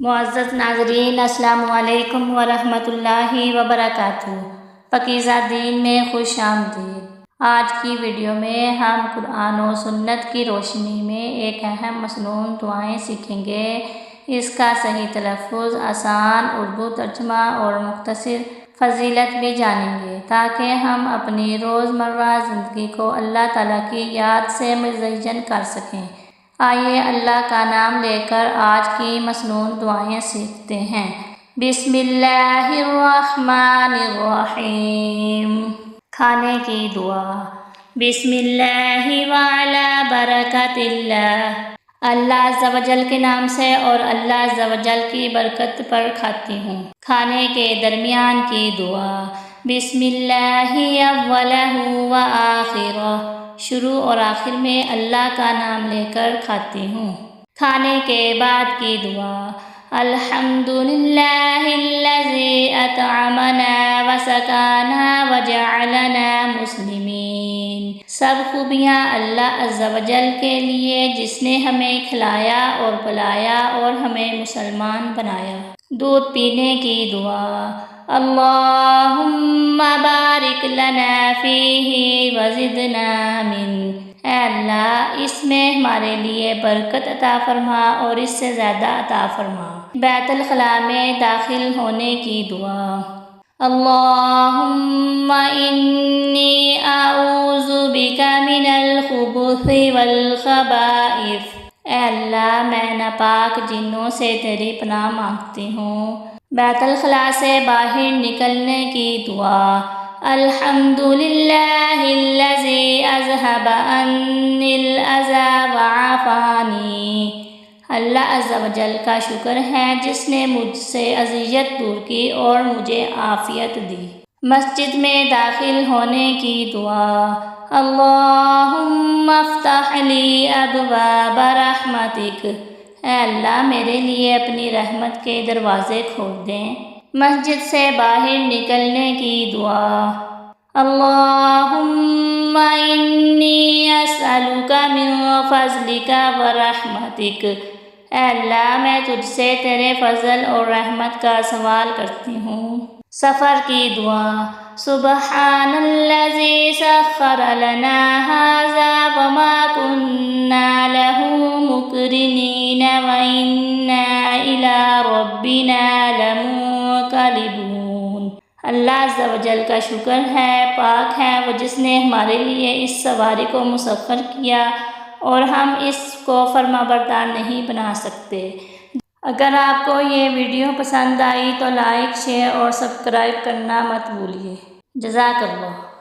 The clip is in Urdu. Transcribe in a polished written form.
معزز ناظرین، السلام علیکم ورحمۃ اللہ وبرکاتہ۔ پاکیزہ دین میں خوش آمدید۔ آج کی ویڈیو میں ہم قرآن و سنت کی روشنی میں ایک اہم مصنون دعائیں سیکھیں گے۔ اس کا صحیح تلفظ، آسان اردو ترجمہ اور مختصر فضیلت بھی جانیں گے تاکہ ہم اپنی روزمرہ زندگی کو اللہ تعالیٰ کی یاد سے مزین کر سکیں۔ آئیے اللہ کا نام لے کر آج کی مصنون دعائیں سیکھتے ہیں۔ بسم اللہ الرحمن الرحیم۔ کھانے کی دعا۔ بسم اللہ وعلی برکت اللہ۔ اللہ عز و جل کے نام سے اور اللہ عز و جل کی برکت پر کھاتی ہوں۔ کھانے کے درمیان کی دعا۔ بسم اللہ اولہ و آخرہ۔ شروع اور آخر میں اللہ کا نام لے کر کھاتی ہوں۔ کھانے کے بعد کی دعا۔ الحمدللہ الذی اطعمنا وسقانا وجعلنا مسلمین۔ سب خوبیاں اللہ عز و جل کے لیے جس نے ہمیں کھلایا اور پلایا اور ہمیں مسلمان بنایا۔ دودھ پینے کی دعا۔ اللہم بارک لنا فیہ وزدنا من۔ اے اللہ، اس میں ہمارے لیے برکت عطا فرما اور اس سے زیادہ عطا فرما۔ بیت الخلاء میں داخل ہونے کی دعا۔ اللہم انی اعوذ بک من الخبث والخبائث۔ اے اللہ، میں ناپاک جنوں سے تیری پناہ مانگتی ہوں۔ بیت الخلاء سے باہر نکلنے کی دعا۔ الحمدللہ الذی اذھب عنی الاذی وعافانی۔ اللہ عز و جل کا شکر ہے جس نے مجھ سے اذیت دور کی اور مجھے عافیت دی۔ مسجد میں داخل ہونے کی دعا۔ اللہم افتح لی ابواب رحمتک۔ اے اللہ، میرے لیے اپنی رحمت کے دروازے کھول دیں۔ مسجد سے باہر نکلنے کی دعا۔ اللہم انی اسألک من فضلک ورحمتک۔ اے اللہ، میں تجھ سے تیرے فضل اور رحمت کا سوال کرتی ہوں۔ سفر کی دعا۔ سبحان الذی سخر لنا ھذا وما کنا لہ مقرنین وإنا الی ربنا لمنقلبون۔ اللہ عز و جل کا شکر ہے، پاک ہے وہ جس نے ہمارے لیے اس سواری کو مسخر کیا اور ہم اس کو فرما بردار نہیں بنا سکتے۔ اگر آپ کو یہ ویڈیو پسند آئی تو لائک، شیئر اور سبسکرائب کرنا مت بھولیے۔ جزاک اللہ۔